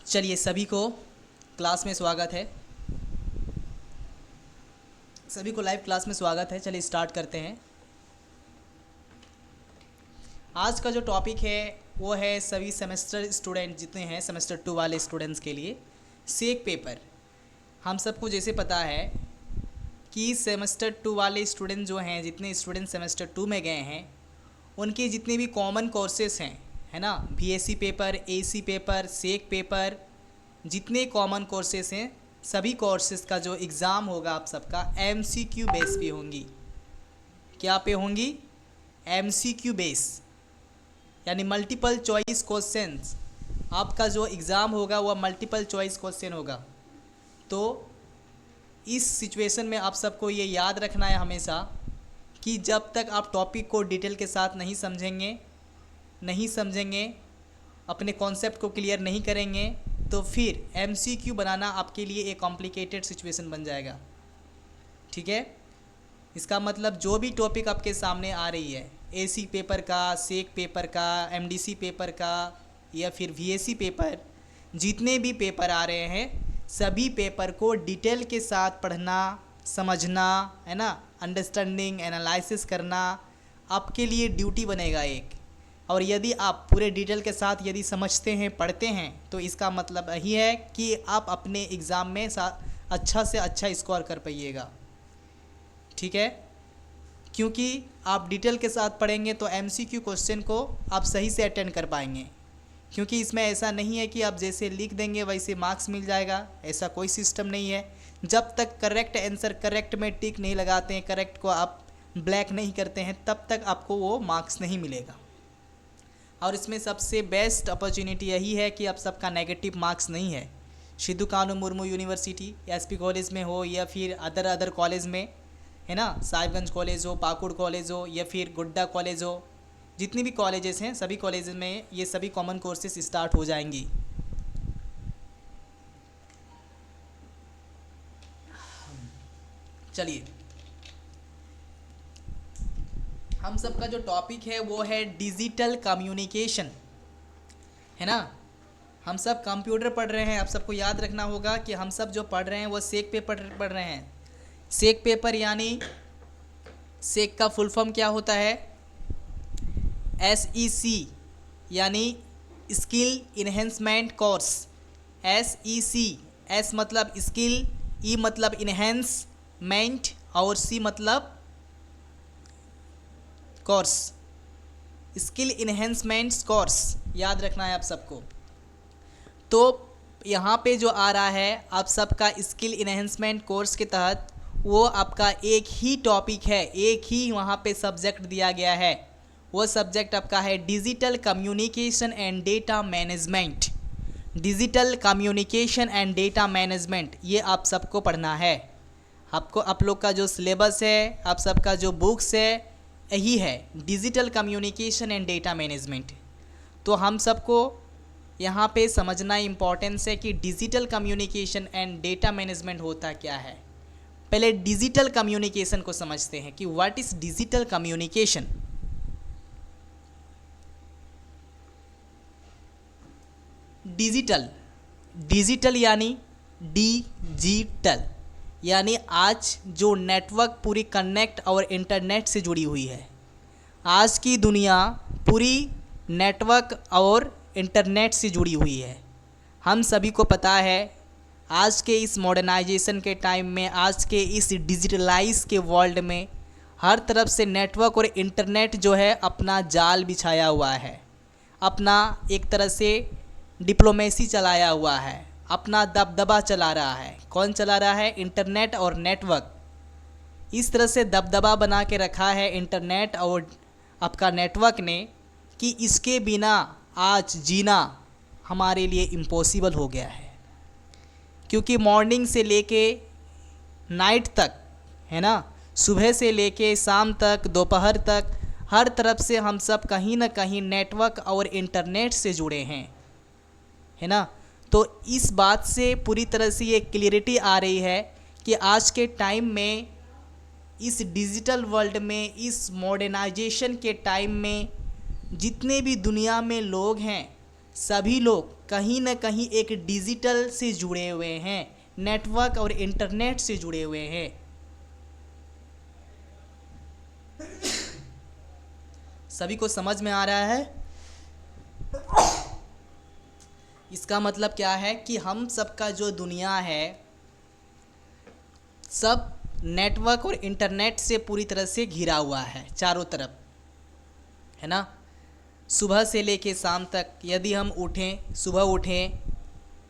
चलिए सभी को क्लास में स्वागत है। सभी को लाइव क्लास में स्वागत है। चलिए स्टार्ट करते हैं। आज का जो टॉपिक है वो है सभी सेमेस्टर स्टूडेंट जितने हैं सेमेस्टर 2 वाले स्टूडेंट्स के लिए सेक पेपर। हम सबको जैसे पता है कि सेमेस्टर 2 वाले स्टूडेंट जो हैं, जितने स्टूडेंट सेमेस्टर 2 में गए हैं, उनके जितने भी कॉमन कोर्सेस हैं, है ना, बीएससी पेपर, एसी पेपर, सेक पेपर, जितने कॉमन कोर्सेस हैं, सभी कोर्सेस का जो एग्ज़ाम होगा आप सबका एमसीक्यू बेस पे होंगी। क्या पे होंगी? एमसीक्यू बेस, यानी मल्टीपल चॉइस क्वेश्चंस। आपका जो एग्ज़ाम होगा वह मल्टीपल चॉइस क्वेश्चन होगा। तो इस सिचुएशन में आप सबको ये याद रखना है हमेशा कि जब तक आप टॉपिक को डिटेल के साथ नहीं समझेंगे, अपने कॉन्सेप्ट को क्लियर नहीं करेंगे, तो फिर एमसीक्यू बनाना आपके लिए एक कॉम्प्लिकेटेड सिचुएशन बन जाएगा। ठीक है? इसका मतलब जो भी टॉपिक आपके सामने आ रही है, एसी पेपर का, सेक पेपर का, एमडीसी पेपर का या फिर वीएसी पेपर, जितने भी पेपर आ रहे हैं, सभी पेपर को डिटेल के साथ पढ़ना, समझना, है ना, अंडरस्टैंडिंग, एनालिसिस करना आपके लिए ड्यूटी बनेगा एक। और यदि आप पूरे डिटेल के साथ यदि समझते हैं, पढ़ते हैं, तो इसका मतलब यही है कि आप अपने एग्ज़ाम में अच्छा से अच्छा स्कोर कर पाइएगा। ठीक है? क्योंकि आप डिटेल के साथ पढ़ेंगे तो एमसीक्यू क्वेश्चन को आप सही से अटेंड कर पाएंगे। क्योंकि इसमें ऐसा नहीं है कि आप जैसे लिख देंगे वैसे मार्क्स मिल जाएगा, ऐसा कोई सिस्टम नहीं है। जब तक करेक्ट आंसर करेक्ट में टिक नहीं लगाते हैं, करेक्ट को आप ब्लैक नहीं करते हैं, तब तक आपको वो मार्क्स नहीं मिलेगा। और इसमें सबसे बेस्ट अपॉर्चुनिटी यही है कि आप सबका नेगेटिव मार्क्स नहीं है। सिद्धू कानू मुर्मू यूनिवर्सिटी एसपी कॉलेज में हो या फिर अदर कॉलेज में, है ना, साहिबगंज कॉलेज हो, पाकुड़ कॉलेज हो या फिर गुड्डा कॉलेज हो, जितनी भी कॉलेजेस हैं सभी कॉलेजेस में ये सभी कॉमन कोर्सेज स्टार्ट हो जाएंगी। चलिए, हम सबका जो टॉपिक है वो है डिजिटल कम्युनिकेशन, है ना। हम सब कंप्यूटर पढ़ रहे हैं। आप सबको याद रखना होगा कि हम सब जो पढ़ रहे हैं वो सेक पेपर पढ़ रहे हैं। सेक पेपर यानी सेक का फुल फॉर्म क्या होता है? SEC यानी skill enhancement course. SEC, S मतलब स्किल, E मतलब इन्हेंसमेंट और C मतलब कोर्स। स्किल इन्हेंसमेंट्स कोर्स याद रखना है आप सबको। तो यहाँ पे जो आ रहा है आप सबका स्किल इन्हेंसमेंट कोर्स के तहत, वो आपका एक ही टॉपिक है, एक ही वहाँ पे सब्जेक्ट दिया गया है। वो सब्जेक्ट आपका है digital communication and data management. Digital communication and data management, ये आप सबको पढ़ना है। आप लोग का जो सिलेबस है, आप सबका जो बुक्स है, यही है digital communication and data management. तो हम सबको यहाँ पे समझना इम्पोर्टेंस है कि digital communication and data management होता क्या है। पहले डिजिटल कम्युनिकेशन को समझते हैं कि what is digital communication. Digital यानी डिजिटल, यानी आज जो नेटवर्क पूरी कनेक्ट और इंटरनेट से जुड़ी हुई है। आज की दुनिया पूरी नेटवर्क और इंटरनेट से जुड़ी हुई है। हम सभी को पता है आज के इस मॉडर्नाइजेशन के टाइम में, आज के इस डिजिटलाइज के वर्ल्ड में, हर तरफ से नेटवर्क और इंटरनेट जो है अपना जाल बिछाया हुआ है, अपना एक तरह से डिप्लोमेसी चलाया हुआ है, अपना दबदबा चला रहा है। कौन चला रहा है? इंटरनेट और नेटवर्क। इस तरह से दबदबा बना के रखा है इंटरनेट और आपका नेटवर्क ने कि इसके बिना आज जीना हमारे लिए इम्पॉसिबल हो गया है। क्योंकि मॉर्निंग से लेके नाइट तक, है ना, सुबह से लेके शाम तक, दोपहर तक, हर तरफ से हम सब कहीं ना कहीं नेटवर्क और इंटरनेट से जुड़े हैं, है ना। तो इस बात से पूरी तरह से ये क्लियरिटी आ रही है कि आज के टाइम में, इस डिजिटल वर्ल्ड में, इस मॉडर्नाइजेशन के टाइम में, जितने भी दुनिया में लोग हैं, सभी लोग कहीं ना कहीं एक डिजिटल से जुड़े हुए हैं, नेटवर्क और इंटरनेट से जुड़े हुए हैं। सभी को समझ में आ रहा है? इसका मतलब क्या है कि हम सबका जो दुनिया है सब नेटवर्क और इंटरनेट से पूरी तरह से घिरा हुआ है चारों तरफ, है ना। सुबह से लेके शाम तक यदि हम उठें, सुबह उठें,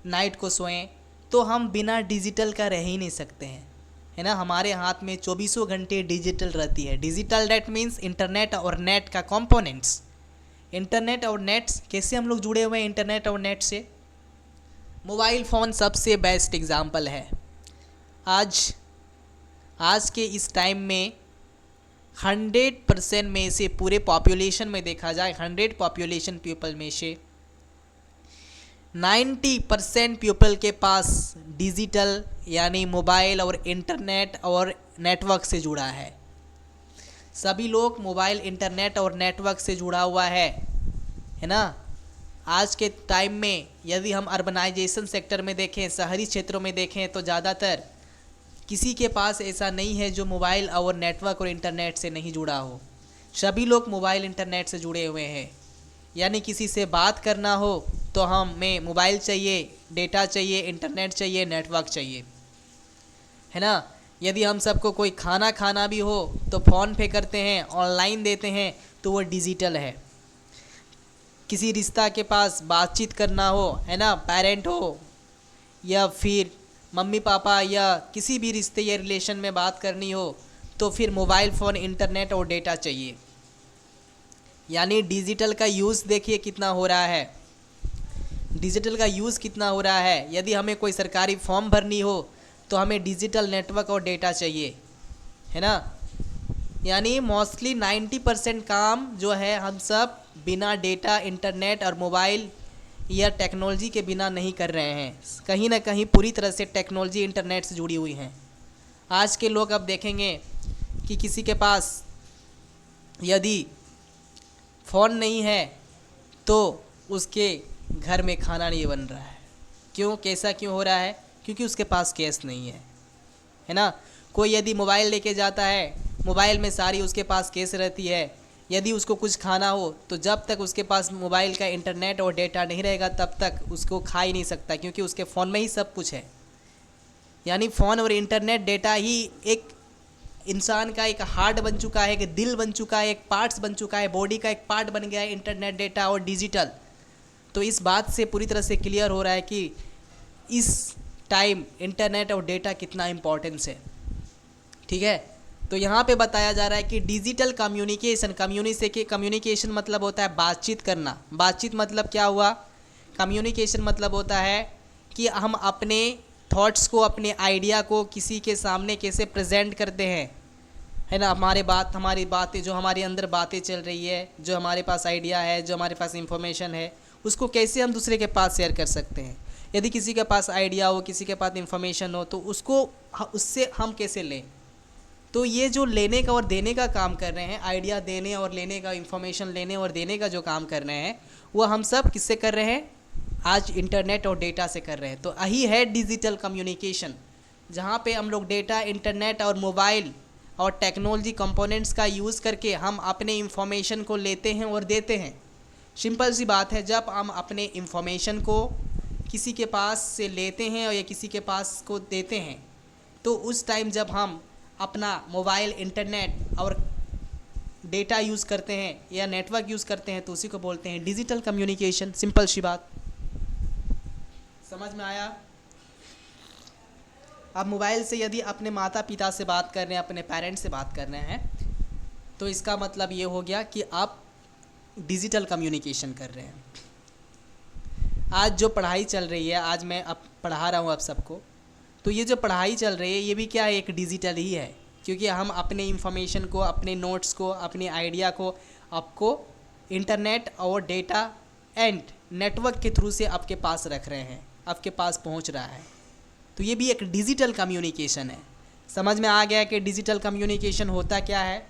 नाइट को सोएं, तो हम बिना डिजिटल का रह ही नहीं सकते हैं, है ना। हमारे हाथ में 24 घंटे डिजिटल रहती है। डिजिटल डेट मीन्स इंटरनेट और नेट का कंपोनेंट्स। इंटरनेट और नेट कैसे हम लोग जुड़े हुए हैं इंटरनेट और नेट से? मोबाइल फ़ोन सबसे बेस्ट एग्जाम्पल है। आज के इस टाइम में 100% में से, पूरे पॉपुलेशन में देखा जाए 100 पॉपुलेशन पीपल में से 90% पीपल के पास डिजिटल यानी मोबाइल और इंटरनेट और नेटवर्क से जुड़ा है। सभी लोग मोबाइल, इंटरनेट और नेटवर्क से जुड़ा हुआ है ना। आज के टाइम में यदि हम अर्बनाइजेशन सेक्टर में देखें, शहरी क्षेत्रों में देखें, तो ज़्यादातर किसी के पास ऐसा नहीं है जो मोबाइल और नेटवर्क और इंटरनेट से नहीं जुड़ा हो। सभी लोग मोबाइल इंटरनेट से जुड़े हुए हैं। यानी किसी से बात करना हो तो हमें मोबाइल चाहिए, डेटा चाहिए, इंटरनेट चाहिए, नेटवर्क चाहिए, है ना। यदि हम सबको कोई खाना खाना भी हो तो फ़ोन पे करते हैं, ऑनलाइन देते हैं, तो वो डिजिटल है। किसी रिश्ता के पास बातचीत करना हो, है ना, पेरेंट हो या फिर मम्मी पापा या किसी भी रिश्ते या रिलेशन में बात करनी हो, तो फिर मोबाइल फ़ोन, इंटरनेट और डेटा चाहिए। यानी डिजिटल का यूज़ देखिए कितना हो रहा है। डिजिटल का यूज़ कितना हो रहा है। यदि हमें कोई सरकारी फॉर्म भरनी हो तो हमें डिजिटल नेटवर्क और डेटा चाहिए, है ना। यानी मोस्टली 90% काम जो है हम सब बिना डेटा, इंटरनेट और मोबाइल या टेक्नोलॉजी के बिना नहीं कर रहे हैं। कहीं ना कहीं पूरी तरह से टेक्नोलॉजी, इंटरनेट से जुड़ी हुई हैं। आज के लोग अब देखेंगे कि किसी के पास यदि फ़ोन नहीं है तो उसके घर में खाना नहीं बन रहा है। क्यों, कैसा क्यों हो रहा है? क्योंकि उसके पास कैश नहीं है ना। कोई यदि मोबाइल लेके जाता है, मोबाइल में सारी उसके पास कैश रहती है। यदि उसको कुछ खाना हो तो जब तक उसके पास मोबाइल का इंटरनेट और डेटा नहीं रहेगा तब तक उसको खा ही नहीं सकता, क्योंकि उसके फ़ोन में ही सब कुछ है। यानी फ़ोन और इंटरनेट, डेटा ही एक इंसान का एक हार्ट बन चुका है, एक दिल बन चुका है, एक पार्ट्स बन चुका है, बॉडी का एक पार्ट बन गया है इंटरनेट, डेटा और डिजिटल। तो इस बात से पूरी तरह से क्लियर हो रहा है कि इस टाइम इंटरनेट और डेटा कितना इम्पोर्टेंस है, ठीक है। तो यहाँ पे बताया जा रहा है कि डिजिटल कम्युनिकेशन मतलब होता है बातचीत करना। बातचीत मतलब क्या हुआ? कम्युनिकेशन मतलब होता है कि हम अपने थॉट्स को, अपने आइडिया को किसी के सामने कैसे प्रेजेंट करते हैं, है ना। हमारी बातें, जो हमारे अंदर बातें चल रही है, जो हमारे पास आइडिया है, जो हमारे पास इंफॉर्मेशन है, उसको कैसे हम दूसरे के पास शेयर कर सकते हैं। यदि किसी के पास आइडिया हो, किसी के पास इंफॉर्मेशन हो, तो उससे हम कैसे लें। तो ये जो लेने का और देने का काम कर रहे हैं, आइडिया देने और लेने का, इंफॉर्मेशन लेने और देने का जो काम कर रहे हैं, वो हम सब किससे कर रहे हैं? आज इंटरनेट और डेटा से कर रहे हैं। तो यही है डिजिटल कम्युनिकेशन, जहाँ पे हम लोग डेटा, इंटरनेट और मोबाइल और टेक्नोलॉजी कंपोनेंट्स का यूज़ करके हम अपने इंफॉर्मेशन को लेते हैं और देते हैं। सिंपल सी बात है, जब हम अपने इंफॉर्मेशन को किसी के पास से लेते हैं और या किसी के पास को देते हैं, तो उस टाइम जब हम अपना मोबाइल, इंटरनेट और डेटा यूज़ करते हैं या नेटवर्क यूज़ करते हैं, तो उसी को बोलते हैं डिजिटल कम्युनिकेशन। सिंपल सी बात, समझ में आया? आप मोबाइल से यदि अपने माता पिता से बात कर रहे हैं, अपने पेरेंट्स से बात कर रहे हैं, तो इसका मतलब ये हो गया कि आप डिजिटल कम्युनिकेशन कर रहे हैं। आज जो पढ़ाई चल रही है, आज मैं अब पढ़ा रहा हूँ आप सबको, तो ये जो पढ़ाई चल रही है ये भी क्या है? एक डिजिटल ही है, क्योंकि हम अपने इंफॉर्मेशन को, अपने नोट्स को, अपने आइडिया को आपको इंटरनेट और डेटा एंड नेटवर्क के थ्रू से आपके पास रख रहे हैं, आपके पास पहुंच रहा है। तो ये भी एक डिजिटल कम्युनिकेशन है। समझ में आ गया कि डिजिटल कम्युनिकेशन होता क्या है?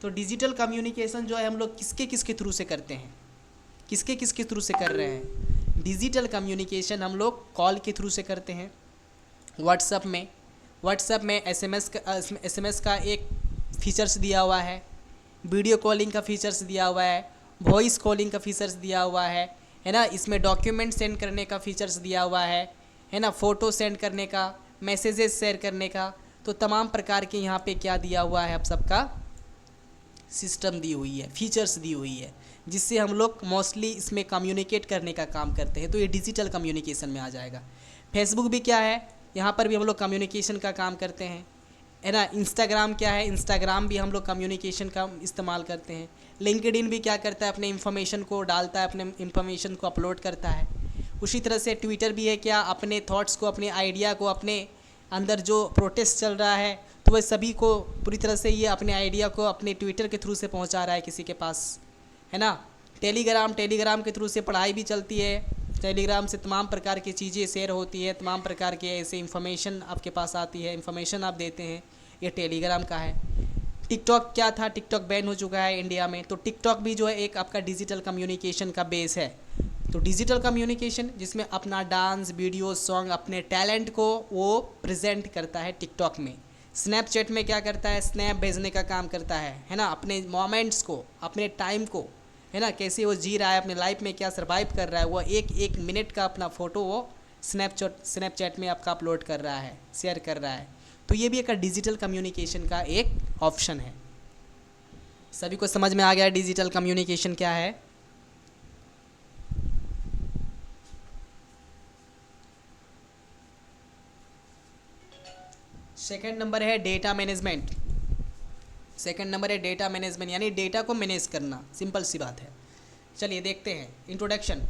तो डिजिटल कम्युनिकेशन जो है हम लोग किसके थ्रू से करते हैं, किसके थ्रू से कर रहे हैं? डिजिटल कम्युनिकेशन हम लोग कॉल के थ्रू से करते हैं, व्हाट्सएप में एसएमएस का एक फीचर्स दिया हुआ है, वीडियो कॉलिंग का फीचर्स दिया हुआ है, वॉइस कॉलिंग का फीचर्स दिया हुआ है ना। इसमें डॉक्यूमेंट सेंड करने का फीचर्स दिया हुआ है ना, फ़ोटो सेंड करने का, मैसेजेस शेयर करने का। तो तमाम प्रकार के यहाँ पे क्या दिया हुआ है, आप सबका सिस्टम दी हुई है, फीचर्स दी हुई है, जिससे हम लोग मोस्टली इसमें कम्युनिकेट करने का काम करते हैं। तो ये डिजिटल कम्युनिकेशन में आ जाएगा। फेसबुक भी क्या है, यहाँ पर भी हम लोग कम्युनिकेशन का काम करते हैं, है ना। इंस्टाग्राम क्या है, इंस्टाग्राम भी हम लोग कम्युनिकेशन का इस्तेमाल करते हैं। लिंक्डइन भी क्या करता है, अपने इन्फॉर्मेशन को डालता है, अपने इन्फॉर्मेशन को अपलोड करता है। उसी तरह से ट्विटर भी है, क्या अपने थॉट्स को, अपने आइडिया को, अपने अंदर जो प्रोटेस्ट चल रहा है तो वह सभी को पूरी तरह से ये अपने आइडिया को अपने ट्विटर के थ्रू से पहुंचा रहा है किसी के पास, है ना। टेलीग्राम के थ्रू से पढ़ाई भी चलती है, टेलीग्राम से तमाम प्रकार की चीज़ें शेयर होती है, तमाम प्रकार के ऐसे इन्फॉर्मेशन आपके पास आती है, इन्फॉर्मेशन आप देते हैं, ये टेलीग्राम का है। टिकटॉक क्या था, टिकटॉक बैन हो चुका है इंडिया में, तो टिकटॉक भी जो है एक आपका डिजिटल कम्युनिकेशन का बेस है। तो डिजिटल कम्युनिकेशन जिसमें अपना डांस, वीडियो, सॉन्ग, अपने टैलेंट को वो प्रेजेंट करता है टिकटॉक में। स्नैपचैट में क्या करता है, स्नैप भेजने का काम करता है ना, अपने मोमेंट्स को, अपने टाइम को, है ना, कैसे वो जी रहा है, अपने लाइफ में क्या सर्वाइव कर रहा है, वो एक मिनट का अपना फ़ोटो वो स्नैपचैट में आपका अपलोड कर रहा है, शेयर कर रहा है। तो ये भी एक डिजिटल कम्युनिकेशन का एक ऑप्शन है। सभी को समझ में आ गया डिजिटल कम्युनिकेशन क्या है। सेकंड नंबर है डेटा मैनेजमेंट। यानी डेटा को मैनेज करना, सिंपल सी बात है। चलिए देखते हैं। Introduction.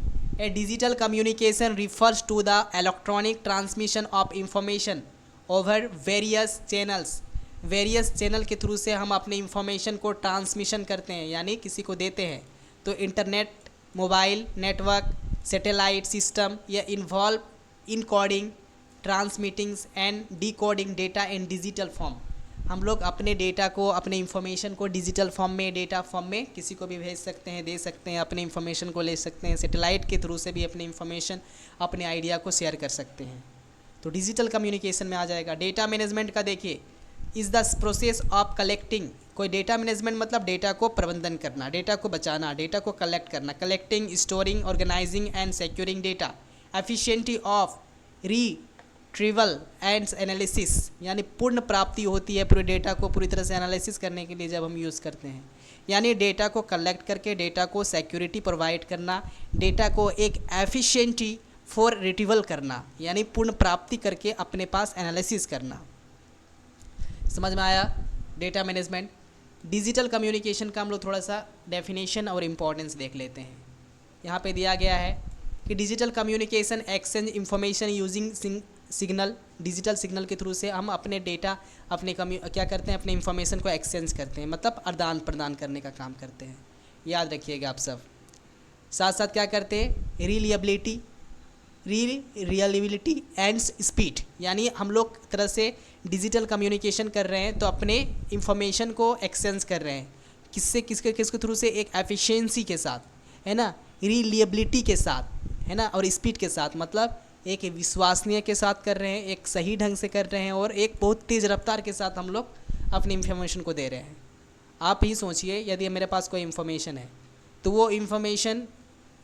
A digital communication refers to the electronic transmission of information over various channel के थ्रू से हम अपनी इंफॉर्मेशन को ट्रांसमिशन करते हैं, यानी किसी को देते हैं। तो internet, mobile network, satellite system या involve in coding, transmittings and decoding data in digital form. हम लोग अपने डेटा को, अपने इंफॉर्मेशन को डिजिटल फॉर्म में, डेटा फॉर्म में किसी को भी भेज सकते हैं, दे सकते हैं, अपने इंफॉर्मेशन को ले सकते हैं। सैटेलाइट के थ्रू से भी अपनी इंफॉर्मेशन, अपने आइडिया को शेयर कर सकते हैं। तो डिजिटल कम्युनिकेशन में आ जाएगा। डेटा मैनेजमेंट का देखिए, is the process of collecting. कोई डेटा मैनेजमेंट मतलब डेटा को प्रबंधन करना, डेटा को बचाना, डेटा को कलेक्ट करना। Collecting, storing, organising and securing data, efficiency of retrieval and analysis, यानी पूर्ण प्राप्ति होती है पूरे डेटा को पूरी तरह से एनालिसिस करने के लिए जब हम यूज़ करते हैं। यानी डेटा को कलेक्ट करके डेटा को सिक्योरिटी प्रोवाइड करना, डेटा को एक एफिशिएंटी फॉर रिट्रीवल करना, यानी पूर्ण प्राप्ति करके अपने पास एनालिसिस करना। समझ में आया डेटा मैनेजमेंट। डिजिटल कम्युनिकेशन का हम लोग थोड़ा सा डेफिनेशन और इम्पोर्टेंस देख लेते हैं। यहाँ पे दिया गया है कि digital communication exchange information using signal. Digital signal के थ्रू से हम अपने डेटा, अपने क्या करते हैं, अपने इंफॉर्मेशन को एक्सचेंज करते हैं, मतलब आदान प्रदान करने का काम करते हैं। याद रखिएगा आप सब। साथ साथ क्या करते हैं, रिलायबिलिटी एंड स्पीड, यानी हम लोग तरह से डिजिटल कम्युनिकेशन कर रहे हैं तो अपने इंफॉर्मेशन को एक्सचेंज कर रहे हैं किसके थ्रू से, एक एफिशिएंसी के साथ, है ना, रिलायबिलिटी के साथ, है ना, और स्पीड के साथ, मतलब एक विश्वसनीय के साथ कर रहे हैं, एक सही ढंग से कर रहे हैं और एक बहुत तेज़ रफ्तार के साथ हम लोग अपनी इंफॉर्मेशन को दे रहे हैं। आप ही सोचिए, यदि मेरे पास कोई इंफॉर्मेशन है तो वो इंफॉर्मेशन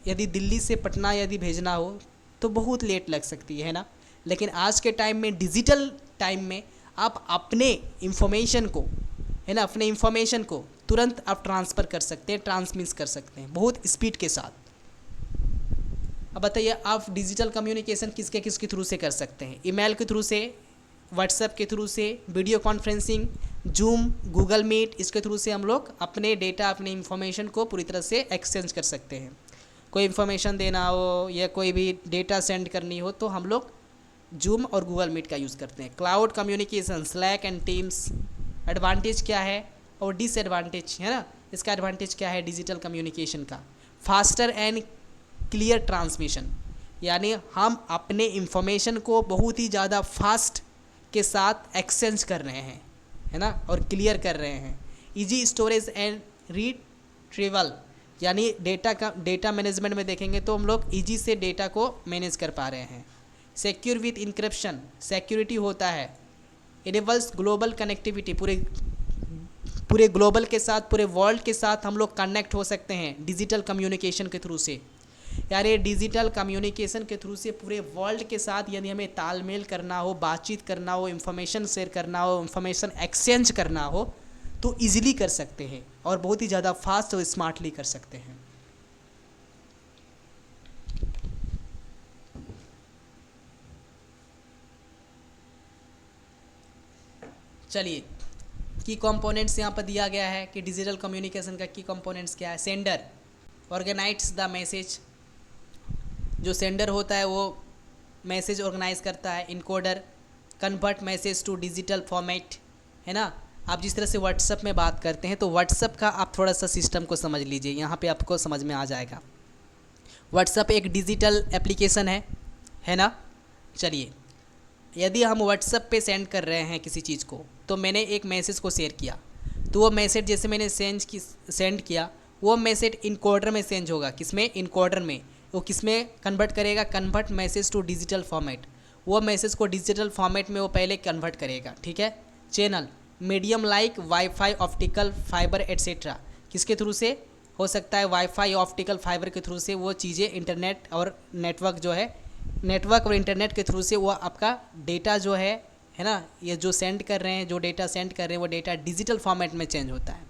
यदि दिल्ली से पटना यदि भेजना हो तो बहुत लेट लग सकती है ना। लेकिन आज के टाइम में, डिजिटल टाइम में, आप अपने इंफॉर्मेशन को, है ना, अपने इंफॉर्मेशन को तुरंत आप ट्रांसफ़र कर सकते हैं, ट्रांसमिट कर सकते हैं बहुत स्पीड के साथ। अब बताइए, आप डिजिटल कम्युनिकेशन किसके थ्रू से कर सकते हैं? ईमेल के थ्रू से, व्हाट्सएप के थ्रू से, video conferencing, Zoom, Google Meet, इसके थ्रू से हम लोग अपने डेटा, अपने इंफॉर्मेशन को पूरी तरह से एक्सचेंज कर सकते हैं। कोई इन्फॉर्मेशन देना हो या कोई भी डेटा सेंड करनी हो तो हम लोग जूम और गूगल मीट का यूज़ करते हैं। Cloud communication, slack and teams. Advantage क्या है और डिसएडवांटेज, है ना, इसका एडवांटेज क्या है डिजिटल कम्युनिकेशन का? फास्टर एंड क्लियर ट्रांसमिशन, यानी हम अपने इंफॉर्मेशन को बहुत ही ज़्यादा फास्ट के साथ एक्सचेंज कर रहे हैं, है ना, और क्लियर कर रहे हैं। इजी स्टोरेज एंड रिट्रीवल, यानी डेटा मैनेजमेंट में देखेंगे तो हम लोग ईजी से डेटा को मैनेज कर पा रहे हैं। सिक्योर विथ इंक्रिप्शन, सिक्योरिटी होता है। इनेबल्स ग्लोबल कनेक्टिविटी, पूरे ग्लोबल के साथ, पूरे वर्ल्ड के साथ हम लोग कनेक्ट हो सकते हैं डिजिटल कम्युनिकेशन के थ्रू से। यार ये डिजिटल कम्युनिकेशन के थ्रू से पूरे वर्ल्ड के साथ यदि हमें तालमेल करना हो, बातचीत करना हो, इन्फॉर्मेशन शेयर करना हो, इन्फॉर्मेशन एक्सचेंज करना हो तो इजीली कर सकते हैं और बहुत ही ज़्यादा फास्ट और स्मार्टली कर सकते हैं। चलिए, की कंपोनेंट्स यहाँ पर दिया गया है कि डिजिटल कम्युनिकेशन का की कंपोनेंट्स क्या है। सेंडर ऑर्गेनाइज द मैसेज, जो सेंडर होता है वो मैसेज ऑर्गेनाइज करता है। Encoder convert message to digital format, है ना। आप जिस तरह से व्हाट्सएप में बात करते हैं तो व्हाट्सएप का आप थोड़ा सा सिस्टम को समझ लीजिए, यहाँ पे आपको समझ में आ जाएगा। व्हाट्सएप एक डिजिटल एप्लीकेशन है ना। चलिए, यदि हम व्हाट्सएप पे सेंड कर रहे हैं किसी चीज़ को, तो मैंने एक मैसेज को शेयर किया, तो वो मैसेज जैसे मैंने सेंड किया वो मैसेज इनकोडर में सेंड होगा। किसमें? इनकोडर में। वो किसमें कन्वर्ट करेगा? Convert message to digital format. वो मैसेज को डिजिटल फॉर्मेट में वो पहले कन्वर्ट करेगा, ठीक है। Channel medium like wifi, optical fibre etcetera, किसके थ्रू से हो सकता है? वाईफाई, ऑप्टिकल फाइबर के थ्रू से वो चीज़ें इंटरनेट और नेटवर्क जो है, नेटवर्क और इंटरनेट के थ्रू से वो आपका डेटा जो है ना, ये जो सेंड कर रहे हैं, जो डेटा सेंड कर रहे हैं वो डेटा डिजिटल फॉर्मेट में चेंज होता है।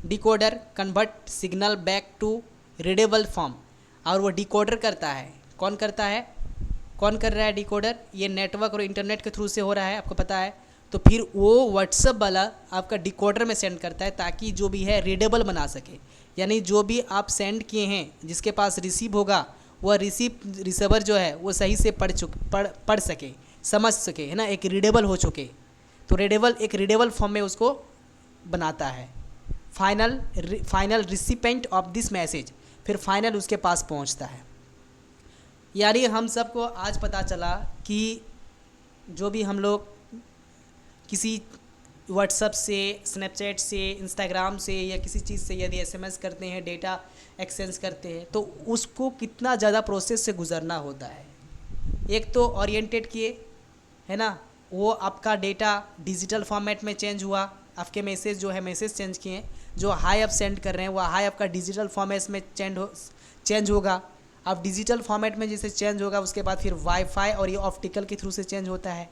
Decoder convert signal back to readable form, और वो डिकोडर करता है। कौन करता है? कौन कर रहा है डिकोडर? ये नेटवर्क और इंटरनेट के थ्रू से हो रहा है, आपको पता है। तो फिर वो व्हाट्सएप वाला आपका डिकोडर में सेंड करता है ताकि जो भी है रीडेबल बना सके। यानी जो भी आप सेंड किए हैं, जिसके पास रिसीव होगा, वह रिसीवर जो है वो सही से पढ़ सके, समझ सके, है ना, एक रीडेबल हो चुके। तो एक रीडेबल फॉर्म में उसको बनाता है। Final recipient of this message, फिर फाइनल उसके पास पहुंचता है। यानी हम सबको आज पता चला कि जो भी हम लोग किसी व्हाट्सएप से, स्नैपचैट से, इंस्टाग्राम से या किसी चीज़ से यदि एसएमएस करते हैं, डेटा एक्सचेंज करते हैं, तो उसको कितना ज़्यादा प्रोसेस से गुजरना होता है। एक तो ओरिएंटेड किए, है ना, वो आपका डेटा डिजिटल फॉर्मेट में चेंज हुआ, आपके मैसेज जो है मैसेज चेंज किए, जो हाई आप सेंड कर रहे हैं वो हाई आपका डिजिटल फॉर्मेट में चेंज होगा। अब डिजिटल फॉर्मेट में जैसे चेंज होगा उसके बाद फिर वाईफाई और ये ऑप्टिकल के थ्रू से चेंज होता है।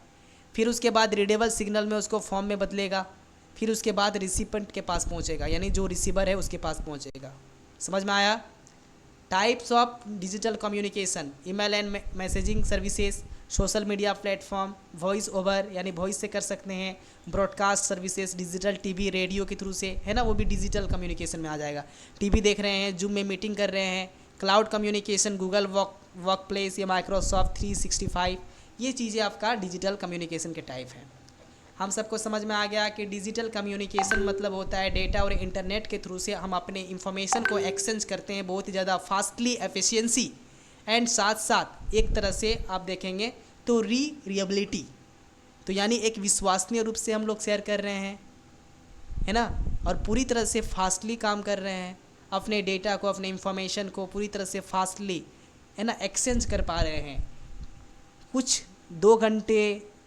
फिर उसके बाद रीडेबल सिग्नल में उसको फॉर्म में बदलेगा, फिर उसके बाद रिसिपेंट के पास पहुंचेगा, यानी जो रिसीवर है उसके पास पहुंचेगा। समझ में आया? Types of digital communication, email and messaging services, social media platform, voice over यानी वॉइस से कर सकते हैं, broadcast services, digital TV, radio के थ्रू से, है ना, वो भी डिजिटल कम्युनिकेशन में आ जाएगा। टीवी देख रहे हैं, जूम में मीटिंग कर रहे हैं, cloud communication, Google work place या माइक्रोसॉफ्ट 365, ये चीज़ें आपका डिजिटल कम्युनिकेशन के टाइप हैं। हम सबको समझ में आ गया कि डिजिटल कम्युनिकेशन मतलब होता है डेटा और इंटरनेट के थ्रू से हम अपने इंफॉर्मेशन को एक्सचेंज करते हैं बहुत ही ज़्यादा फास्टली, एफिशिएंसी एंड साथ साथ एक तरह से आप देखेंगे तो रीएबिलिटी, तो यानी एक विश्वसनीय रूप से हम लोग शेयर कर रहे हैं, है ना, और पूरी तरह से फास्टली काम कर रहे हैं। अपने डेटा को, अपने इंफॉर्मेशन को पूरी तरह से फास्टली, है ना, एक्सचेंज कर पा रहे हैं। कुछ 2 घंटे,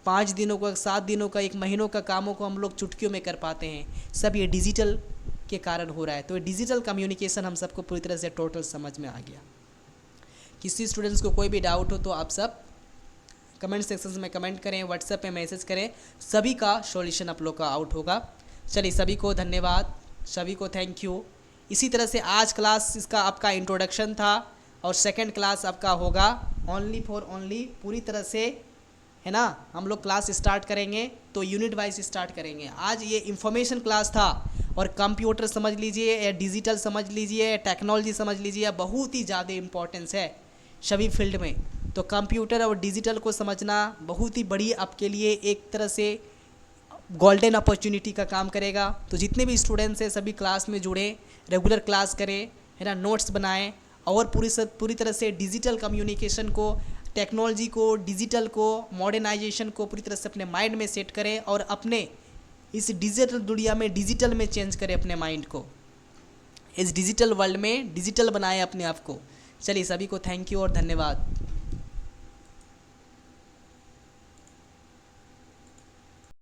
5 दिनों का, 7 दिनों का, 1 महीनों का कामों को हम लोग चुटकियों में कर पाते हैं। सब ये डिजिटल के कारण हो रहा है। तो ये डिजिटल कम्युनिकेशन हम सबको पूरी तरह से टोटल समझ में आ गया। किसी स्टूडेंट्स को कोई भी डाउट हो तो आप सब कमेंट सेक्शन में कमेंट करें, व्हाट्सएप पे मैसेज करें, सभी का सॉल्यूशन आप लोग का आउट होगा। चलिए, सभी को धन्यवाद, सभी को थैंक यू। इसी तरह से आज क्लास इसका आपका इंट्रोडक्शन था और सेकंड क्लास आपका होगा ओनली फॉर ओनली, पूरी तरह से, है ना, हम लोग क्लास स्टार्ट करेंगे तो यूनिट वाइज स्टार्ट करेंगे। आज ये इंफॉर्मेशन क्लास था और कंप्यूटर समझ लीजिए या डिजिटल समझ लीजिए या टेक्नोलॉजी समझ लीजिए, बहुत ही ज़्यादा इम्पोर्टेंस है सभी फील्ड में। तो कंप्यूटर और डिजिटल को समझना बहुत ही बड़ी आपके लिए एक तरह से गोल्डन अपॉर्चुनिटी का काम करेगा। तो जितने भी स्टूडेंट्स हैं सभी क्लास में जुड़े, रेगुलर क्लास करें, है ना, नोट्स बनाएं और पूरी तरह से डिजिटल कम्युनिकेशन को, टेक्नोलॉजी को, डिजिटल को, मॉडर्नाइजेशन को पूरी तरह से अपने माइंड में सेट करें और अपने इस डिजिटल दुनिया में डिजिटल में चेंज करें अपने माइंड को। इस डिजिटल वर्ल्ड में डिजिटल बनाएं अपने आप को। चलिए सभी को थैंक यू और धन्यवाद।